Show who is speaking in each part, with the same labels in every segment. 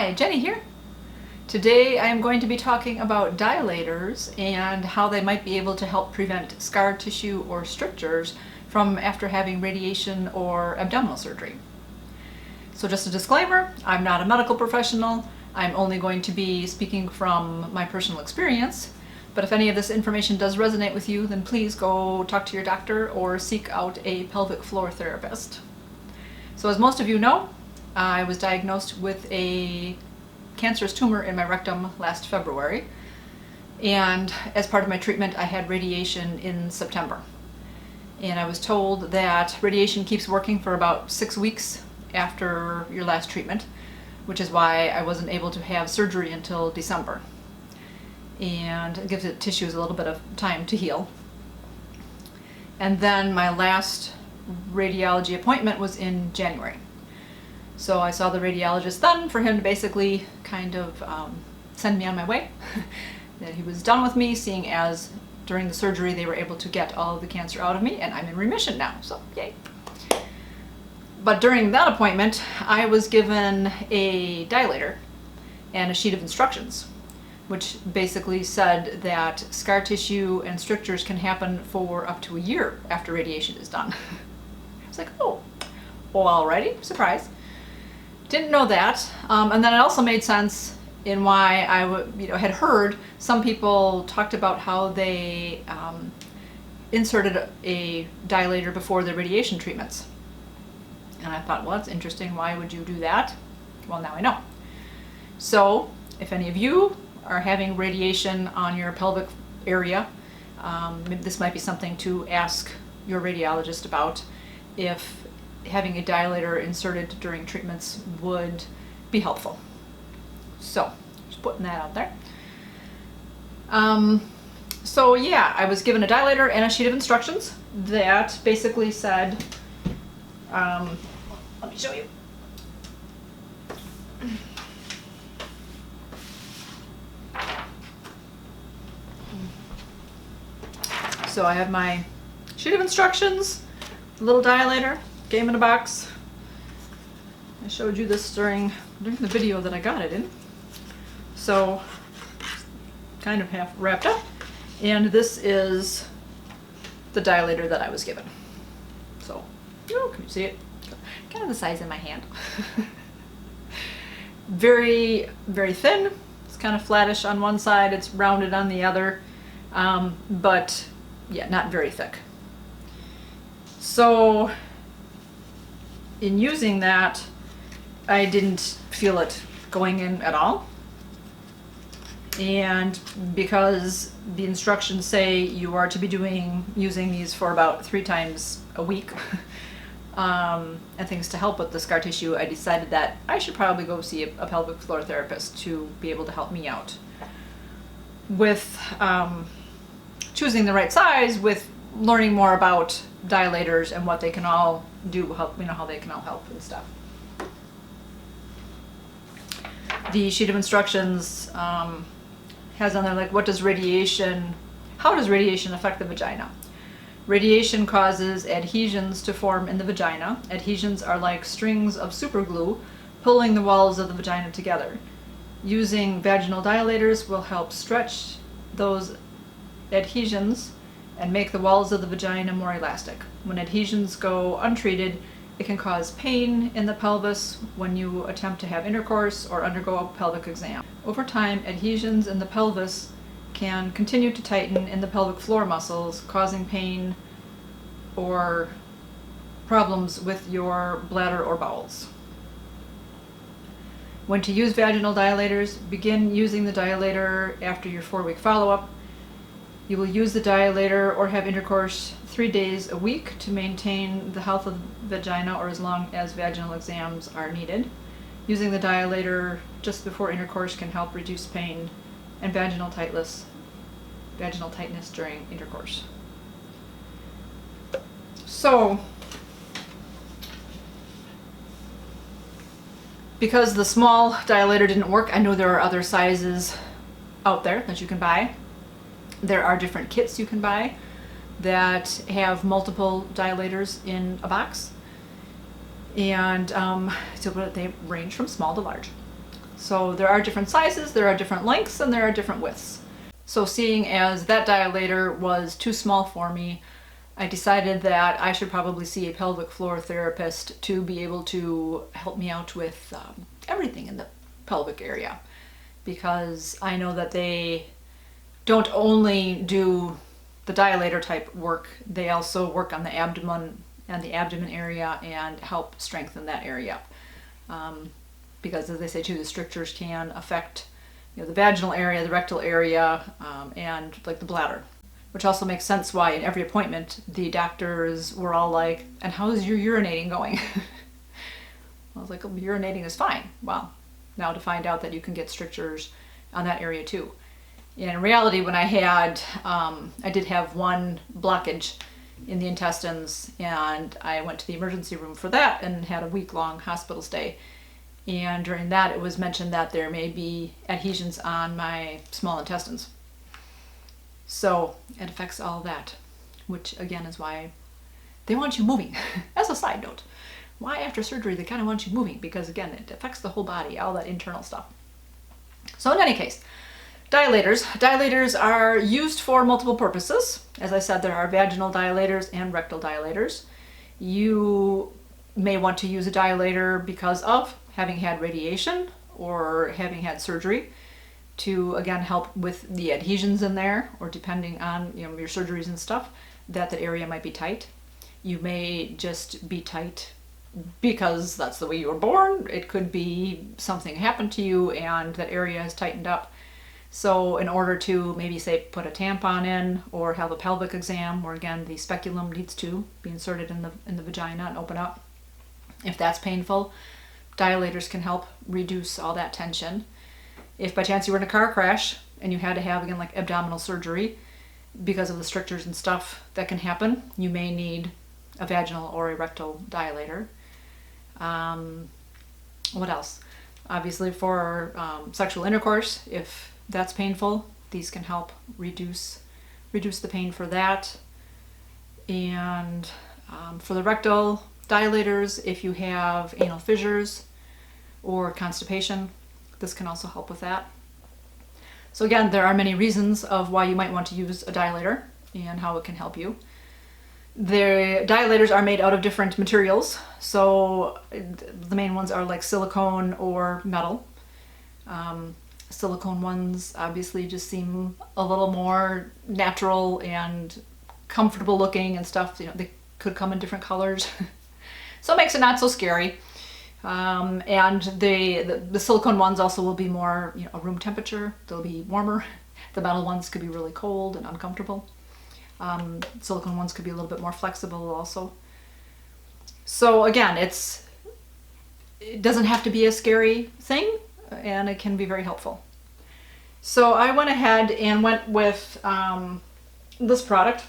Speaker 1: Hi, Jenny here. Today I am going to be talking about dilators and how they might be able to help prevent scar tissue or strictures from after having radiation or abdominal surgery. So just a disclaimer, I'm not a medical professional. I'm only going to be speaking from my personal experience. But if any of this information does resonate with you, then please go talk to your doctor or seek out a pelvic floor therapist. So as most of you know, I was diagnosed with a cancerous tumor in my rectum last February, and as part of my treatment I had radiation in September. And I was told that radiation keeps working for about 6 weeks after your last treatment, which is why I wasn't able to have surgery until December. And it gives the tissues a little bit of time to heal. And then my last radiology appointment was in January. So I saw the radiologist then for him to basically kind of send me on my way. That he was done with me, seeing as during the surgery they were able to get all of the cancer out of me, and I'm in remission now, so yay. But during that appointment, I was given a dilator and a sheet of instructions, which basically said that scar tissue and strictures can happen for up to a year after radiation is done. I was like, oh, well, alrighty, surprise. Didn't know that, and then it also made sense in why I had heard some people talked about how they inserted a dilator before the radiation treatments. And I thought, well, that's interesting. Why would you do that? Well, now I know. So if any of you are having radiation on your pelvic area, maybe this might be something to ask your radiologist about, if having a dilator inserted during treatments would be helpful. So just putting that out there. So yeah, I was given a dilator and a sheet of instructions that basically said, let me show you. So I have my sheet of instructions, little dilator, came in a box. I showed you this during the video that I got it in. So kind of half wrapped up. And this is the dilator that I was given. So, oh, can you see it? Kind of the size of my hand. Very, very thin. It's kind of flattish on one side, it's rounded on the other. But yeah, not very thick. So in using that, I didn't feel it going in at all. And because the instructions say you are to be using these for about 3 times a week, and things to help with the scar tissue, I decided that I should probably go see a pelvic floor therapist to be able to help me out with choosing the right size, with learning more about dilators and what they can all do, how they can all help and stuff. The sheet of instructions has on there like, how does radiation affect the vagina? Radiation causes adhesions to form in the vagina. Adhesions are like strings of superglue pulling the walls of the vagina together. Using vaginal dilators will help stretch those adhesions and make the walls of the vagina more elastic. When adhesions go untreated, it can cause pain in the pelvis when you attempt to have intercourse or undergo a pelvic exam. Over time, adhesions in the pelvis can continue to tighten in the pelvic floor muscles, causing pain or problems with your bladder or bowels. When to use vaginal dilators, begin using the dilator after your 4-week follow-up. You will use the dilator or have intercourse 3 days a week to maintain the health of the vagina, or as long as vaginal exams are needed. Using the dilator just before intercourse can help reduce pain and vaginal tightness during intercourse. So, because the small dilator didn't work, I know there are other sizes out there that you can buy. There are different kits you can buy that have multiple dilators in a box. And so they range from small to large. So there are different sizes, there are different lengths, and there are different widths. So seeing as that dilator was too small for me, I decided that I should probably see a pelvic floor therapist to be able to help me out with everything in the pelvic area, because I know that they don't only do the dilator type work, they also work on the abdomen and the abdomen area and help strengthen that area. Because as they say too, the strictures can affect the vaginal area, the rectal area, and like the bladder. Which also makes sense why in every appointment the doctors were all like, and how's your urinating going? I was like, oh, urinating is fine. Well, now to find out that you can get strictures on that area too. And in reality, when I did have one blockage in the intestines, and I went to the emergency room for that and had a week-long hospital stay. And during that, it was mentioned that there may be adhesions on my small intestines. So it affects all that, which again is why they want you moving. As a side note, why after surgery they kind of want you moving, because again, it affects the whole body, all that internal stuff. So in any case, dilators. Dilators are used for multiple purposes. As I said, there are vaginal dilators and rectal dilators. You may want to use a dilator because of having had radiation or having had surgery, to again help with the adhesions in there, or depending on your surgeries and stuff, that area might be tight. You may just be tight because that's the way you were born. It could be something happened to you and that area has tightened up. So in order to maybe say put a tampon in or have a pelvic exam, where again the speculum needs to be inserted in the vagina and open up, if that's painful, dilators can help reduce all that tension. If by chance you were in a car crash and you had to have, again, like abdominal surgery because of the strictures and stuff that can happen, you may need a vaginal or a rectal dilator. What else? Obviously for sexual intercourse, if that's painful, these can help reduce the pain for that. And for the rectal dilators, if you have anal fissures or constipation, this can also help with that. So again, there are many reasons of why you might want to use a dilator and how it can help you. The dilators are made out of different materials. So the main ones are like silicone or metal. Silicone ones obviously just seem a little more natural and comfortable looking and stuff. They could come in different colors. So it makes it not so scary. And the silicone ones also will be more, a room temperature. They'll be warmer. The metal ones could be really cold and uncomfortable. Silicone ones could be a little bit more flexible also. So again, it doesn't have to be a scary thing, and it can be very helpful. So I went ahead and went with this product.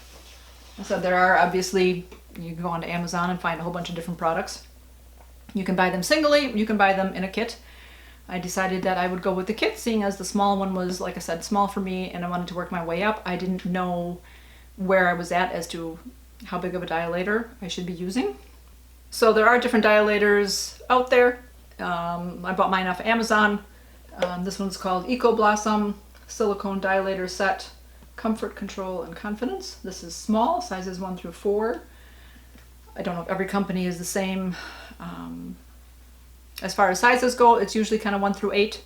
Speaker 1: I said there are obviously, you can go onto Amazon and find a whole bunch of different products. You can buy them singly, you can buy them in a kit. I decided that I would go with the kit, seeing as the small one was, like I said, small for me, and I wanted to work my way up. I didn't know where I was at as to how big of a dilator I should be using. So there are different dilators out there. I bought mine off of Amazon. This one's called Eco Blossom Silicone Dilator Set, Comfort, Control, and Confidence. This is small, sizes 1 through 4. I don't know if every company is the same. As far as sizes go, it's usually kind of 1 through 8.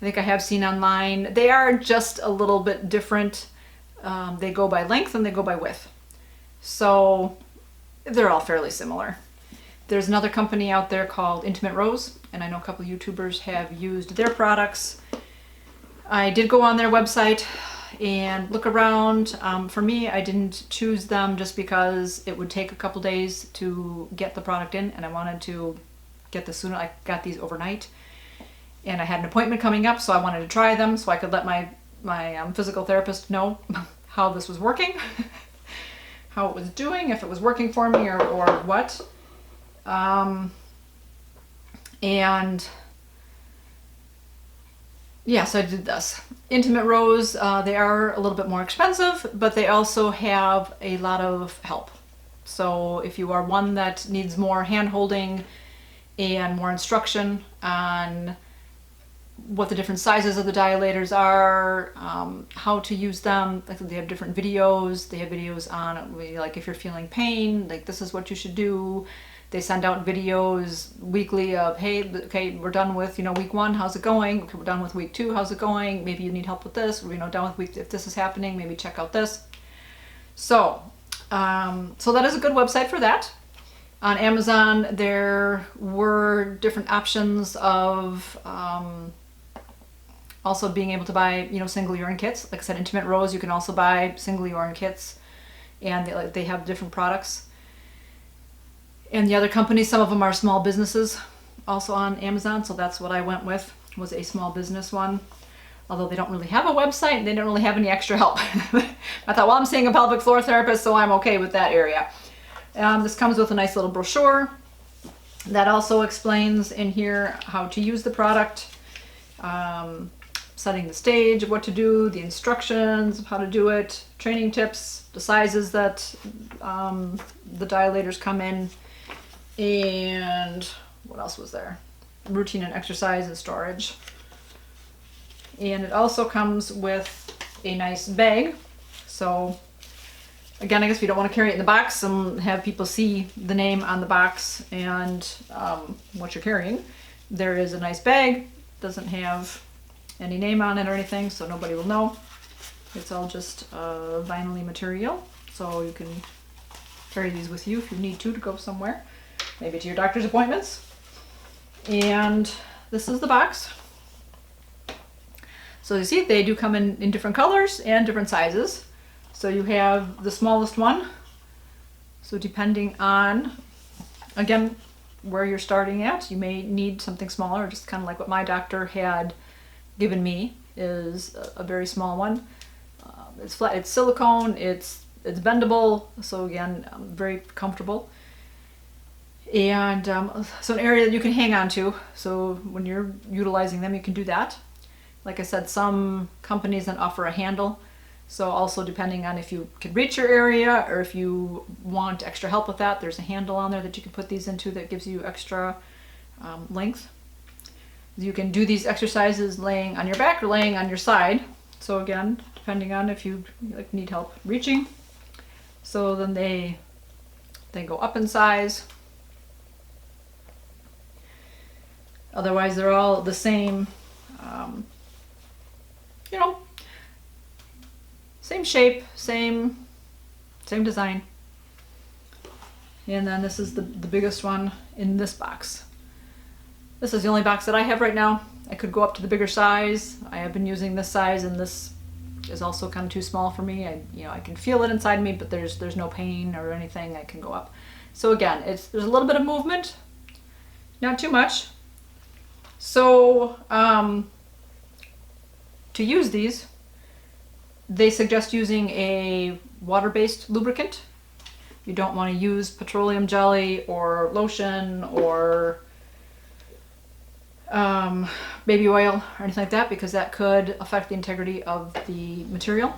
Speaker 1: I think I have seen online. They are just a little bit different. They go by length and they go by width. So they're all fairly similar. There's another company out there called Intimate Rose, and I know a couple YouTubers have used their products. I did go on their website and look around. For me, I didn't choose them just because it would take a couple days to get the product in, and I wanted to get this sooner. I got these overnight, and I had an appointment coming up, so I wanted to try them so I could let my physical therapist know how this was working, how it was doing, if it was working for me or what. And yes, I did this. Intimate Rose, they are a little bit more expensive, but they also have a lot of help. So if you are one that needs more hand-holding and more instruction on what the different sizes of the dilators are, how to use them. Like they have different videos. They have videos on, like, if you're feeling pain, like this is what you should do. They send out videos weekly of, hey, okay, we're done with, week 1, how's it going? Okay, we're done with week 2, how's it going? Maybe you need help with this. We're, done with week, if this is happening, maybe check out this. So, so that is a good website for that. On Amazon, there were different options of also being able to buy, single urine kits. Like I said, Intimate Rose, you can also buy single urine kits, and they have different products. And the other companies, some of them are small businesses also on Amazon, so that's what I went with, was a small business one. Although they don't really have a website, they don't really have any extra help. I thought, well, I'm seeing a pelvic floor therapist, so I'm okay with that area. This comes with a nice little brochure that also explains in here how to use the product, setting the stage of what to do, the instructions of how to do it, training tips, the sizes that the dilators come in, and what else was there? Routine and exercise and storage. And it also comes with a nice bag. So again, I guess if you don't want to carry it in the box and have people see the name on the box and what you're carrying, there is a nice bag. Doesn't have any name on it or anything, so nobody will know. It's all just vinyl material, so you can carry these with you if you need to go somewhere, maybe to your doctor's appointments. And this is the box. So you see, they do come in different colors and different sizes. So you have the smallest one. So depending on, again, where you're starting at, you may need something smaller, just kind of like what my doctor had given me, is a very small one. It's flat, it's silicone, it's bendable, so again, very comfortable. And so an area that you can hang on to, so when you're utilizing them, you can do that. Like I said, some companies then offer a handle. So also depending on if you can reach your area or if you want extra help with that, there's a handle on there that you can put these into that gives you extra length. You can do these exercises laying on your back or laying on your side. So again, depending on if you need help reaching. So then they go up in size. Otherwise, they're all the same. Same shape, same design. And then this is the biggest one in this box. This is the only box that I have right now. I could go up to the bigger size. I have been using this size, and this is also kind of too small for me. I can feel it inside me, but there's no pain or anything. I can go up. So again, there's a little bit of movement, not too much. So to use these, they suggest using a water-based lubricant. You don't want to use petroleum jelly or lotion or baby oil or anything like that, because that could affect the integrity of the material,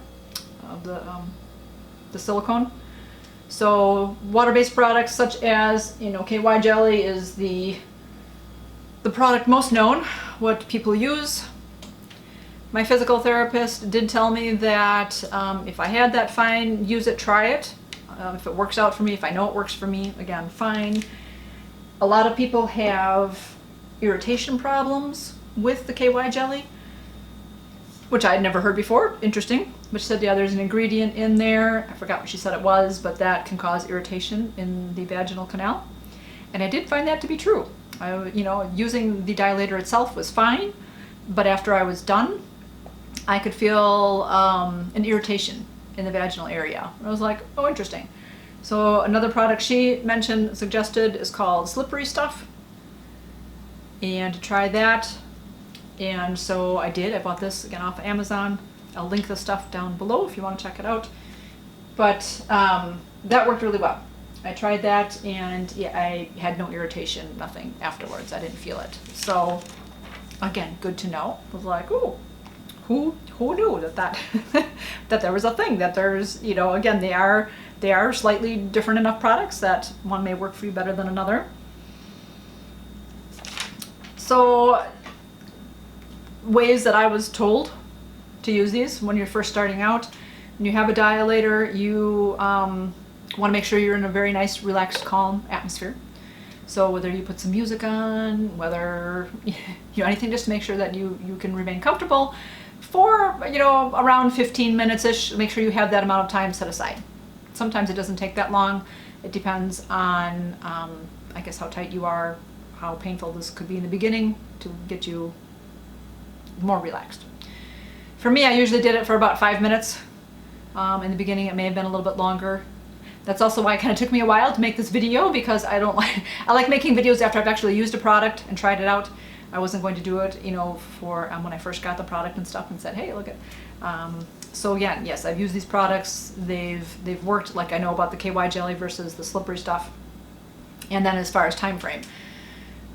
Speaker 1: of the silicone. So water-based products such as, KY jelly is the product most known, what people use. My physical therapist did tell me that if I had that, fine, use it, try it. If it works out for me, if I know it works for me, again, fine. A lot of people have irritation problems with the KY jelly, which I had never heard before. Interesting. But she said, yeah, there's an ingredient in there. I forgot what she said it was, but that can cause irritation in the vaginal canal. And I did find that to be true. Using the dilator itself was fine, but after I was done, I could feel an irritation in the vaginal area. I was like, oh, interesting. So another product she suggested is called Slippery Stuff. And to try that. And so I did. I bought this again off of Amazon. I'll link the stuff down below if you want to check it out. But that worked really well. I tried that, and yeah, I had no irritation, nothing afterwards. I didn't feel it. So again, good to know. I was like, ooh, who knew that that there was a thing, that there's, again, they are slightly different enough products that one may work for you better than another. So ways that I was told to use these when you're first starting out. When you have a dilator, you want to make sure you're in a very nice, relaxed, calm atmosphere. So whether you put some music on, whether anything, just to make sure that you can remain comfortable for around 15 minutes-ish. Make sure you have that amount of time set aside. Sometimes it doesn't take that long. It depends on I guess how tight you are, how painful this could be in the beginning to get you more relaxed. For me, I usually did it for about 5 minutes. In the beginning, it may have been a little bit longer. That's also why it kind of took me a while to make this video, because I like making videos after I've actually used a product and tried it out. I wasn't going to do it, for when I first got the product and stuff and said, hey, look at. So again, yes, I've used these products. They've worked. Like, I know about the KY jelly versus the slippery stuff. And then as far as time frame,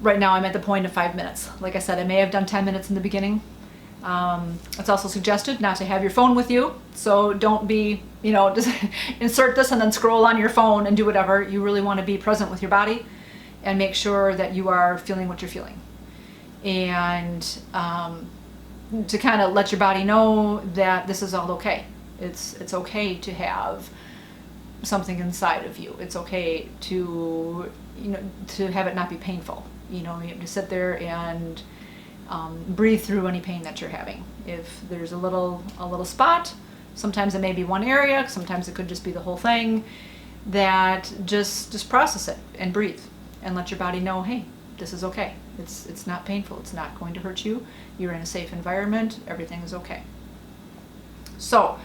Speaker 1: right now I'm at the point of 5 minutes. Like I said, I may have done 10 minutes in the beginning. It's also suggested not to have your phone with you, so don't be, just insert this and then scroll on your phone and do whatever. You really want to be present with your body and make sure that you are feeling what you're feeling. And to kind of let your body know that this is all okay. It's okay to have something inside of you. It's okay to, to have it not be painful. You have to sit there and breathe through any pain that you're having. If there's a little spot, sometimes it may be one area, sometimes it could just be the whole thing, that just process it and breathe and let your body know, hey, this is okay. It's not painful. It's not going to hurt you. You're in a safe environment. Everything is okay. So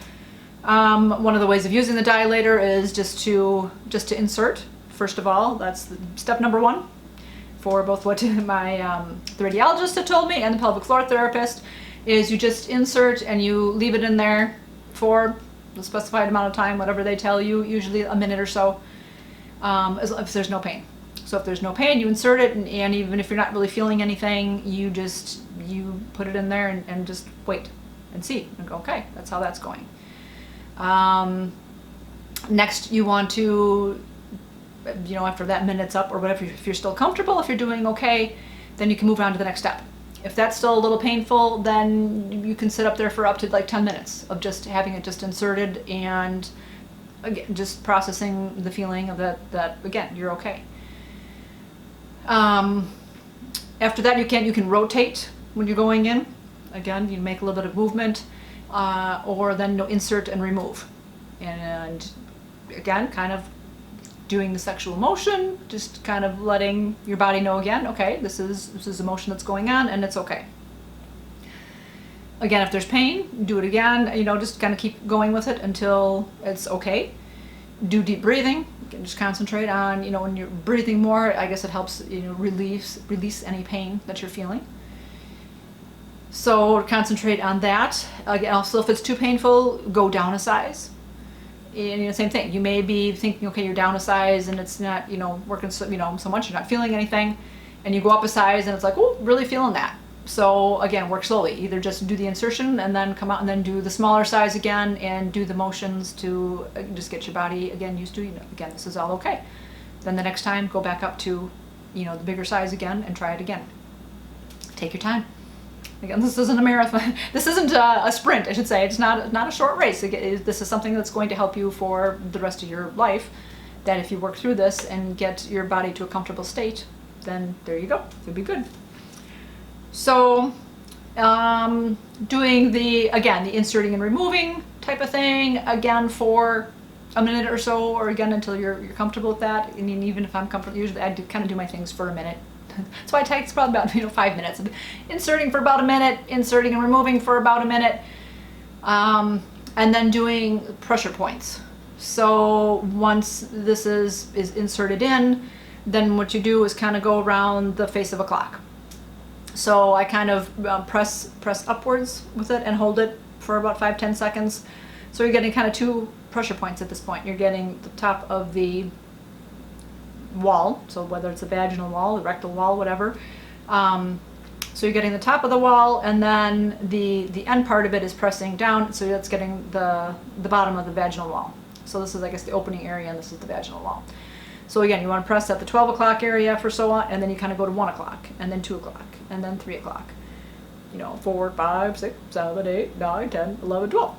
Speaker 1: one of the ways of using the dilator is just to insert. First of all, that's step number one. For both what my the radiologist had told me and the pelvic floor therapist, is you just insert and you leave it in there for the specified amount of time, whatever they tell you, usually a minute or so, if there's no pain. So if there's no pain, you insert it, and even if you're not really feeling anything, you put it in there and just wait and see and go, okay, that's how that's going. Next, you want to, after that minute's up or whatever, if you're still comfortable, if you're doing okay, then you can move on to the next step. If that's still a little painful, then you can sit up there for up to like 10 minutes of just having it just inserted and again, just processing the feeling of that again, you're okay. After that, you can rotate when you're going in. Again, you make a little bit of movement, or then insert and remove. And again, kind of doing the sexual motion, just kind of letting your body know again, okay, this is a motion that's going on and it's okay. Again, if there's pain, do it again, just kind of keep going with it until it's okay. Do deep breathing. You can just concentrate on, when you're breathing more, I guess it helps, release any pain that you're feeling. So concentrate on that. Again, also if it's too painful, go down a size. And same thing. You may be thinking, okay, you're down a size and it's not, working so much, you're not feeling anything, and you go up a size and it's like, oh, really feeling that. So again, work slowly. Either just do the insertion and then come out and then do the smaller size again and do the motions to just get your body again used to, again, this is all okay. Then the next time, go back up to, the bigger size again and try it again. Take your time. Again, this isn't a marathon. This isn't a sprint, I should say. It's not a short race. This is something that's going to help you for the rest of your life. That if you work through this and get your body to a comfortable state, then there you go. It'll be good. So, doing the inserting and removing type of thing, again, for a minute or so, or again, until you're comfortable with that. I mean, even if I'm comfortable, usually I kind of do my things for a minute. So it's probably about 5 minutes. Inserting for about a minute, inserting and removing for about a minute, and then doing pressure points. So once this is inserted in, then what you do is kind of go around the face of a clock. So I kind of press upwards with it and hold it for about 5-10 seconds. So you're getting kind of 2 pressure points at this point. You're getting the top of the wall, so whether it's a vaginal wall, the rectal wall, whatever. So you're getting the top of the wall, and then the end part of it is pressing down, so that's getting the bottom of the vaginal wall. So this is, I guess, the opening area, and this is the vaginal wall. So again, you want to press at the 12 o'clock area for so on, and then you kind of go to 1 o'clock, and then 2 o'clock, and then 3 o'clock. 4, 5, 6, 7, 8, 9, 10, 11, 12.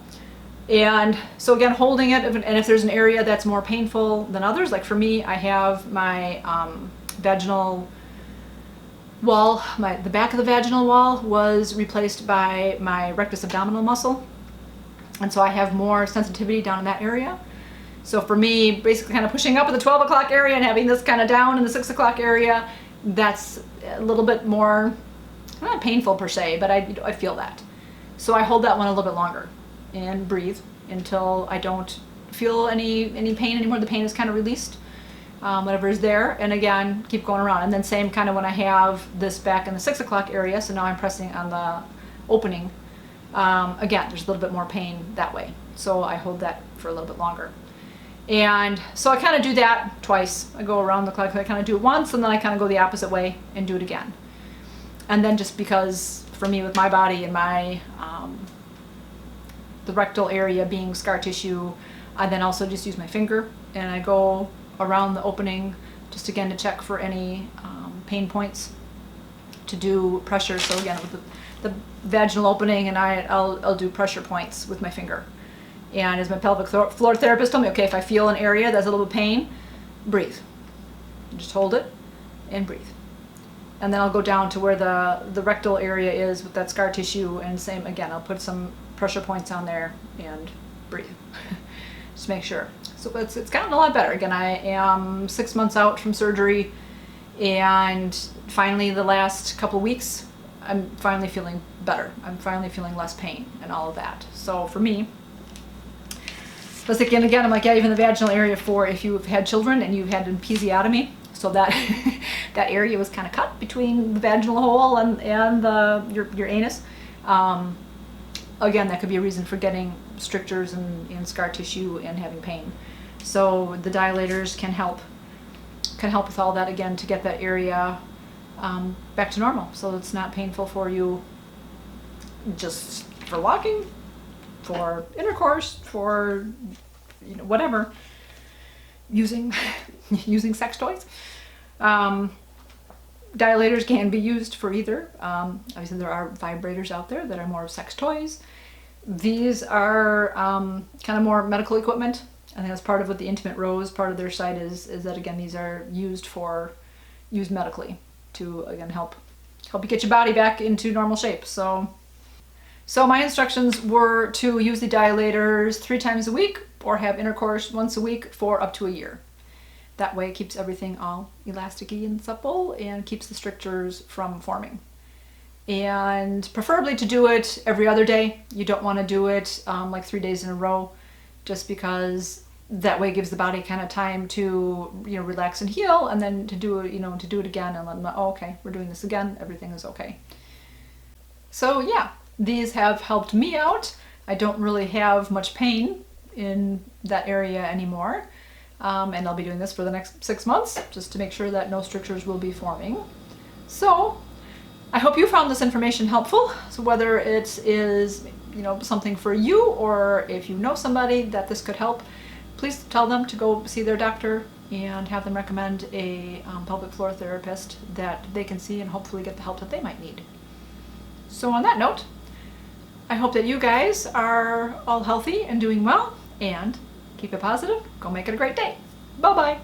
Speaker 1: And so again, holding it, and if there's an area that's more painful than others, like for me, I have my vaginal wall, the back of the vaginal wall was replaced by my rectus abdominal muscle. And so I have more sensitivity down in that area. So for me, basically kind of pushing up at the 12 o'clock area and having this kind of down in the 6 o'clock area, that's a little bit more, not painful per se, but I feel that. So I hold that one a little bit longer and breathe until I don't feel any pain anymore. The pain is kind of released, whatever is there, and again, keep going around. And then same kind of when I have this back in the 6 o'clock area, so now I'm pressing on the opening. Again, there's a little bit more pain that way. So I hold that for a little bit longer. And so I kind of do that twice. I go around the clock, I kind of do it once, and then I kind of go the opposite way and do it again. And then just because for me with my body and my, the rectal area being scar tissue, I then also just use my finger and I go around the opening just again to check for any pain points, to do pressure. So again, with the vaginal opening, and I'll do pressure points with my finger. And as my pelvic floor therapist told me, okay, if I feel an area that's a little bit pain, breathe. Just hold it and breathe. And then I'll go down to where the rectal area is with that scar tissue, and same again, I'll put some pressure points on there and breathe. Just make sure. So it's gotten a lot better. Again, I am 6 months out from surgery, and finally the last couple of weeks, I'm finally feeling better. I'm finally feeling less pain and all of that. So for me, I was thinking again, I'm like, yeah, even the vaginal area for if you've had children and you've had an episiotomy, so that that area was kind of cut between the vaginal hole and your anus. Again, that could be a reason for getting strictures and scar tissue and having pain. So the dilators can help with all that again to get that area back to normal, so it's not painful for you, just for walking, for intercourse, for whatever, using sex toys. Dilators can be used for either. Obviously there are vibrators out there that are more sex toys. These are kind of more medical equipment. I think that's part of what the Intimate Rose part of their site is that again these are used medically to again help you get your body back into normal shape. So my instructions were to use the dilators 3 times a week or have intercourse once a week for up to a year. That way it keeps everything all elasticy and supple and keeps the strictures from forming. And preferably to do it every other day. You don't want to do it like 3 days in a row, just because that way gives the body kind of time to relax and heal, and then to do it again and let them know, oh, okay, we're doing this again, everything is okay. So yeah, these have helped me out. I don't really have much pain in that area anymore. And I'll be doing this for the next 6 months just to make sure that no strictures will be forming. So I hope you found this information helpful. So whether it is something for you, or if you know somebody that this could help, please tell them to go see their doctor and have them recommend a pelvic floor therapist that they can see and hopefully get the help that they might need. So on that note, I hope that you guys are all healthy and doing well, and keep it positive. Go make it a great day. Bye-bye.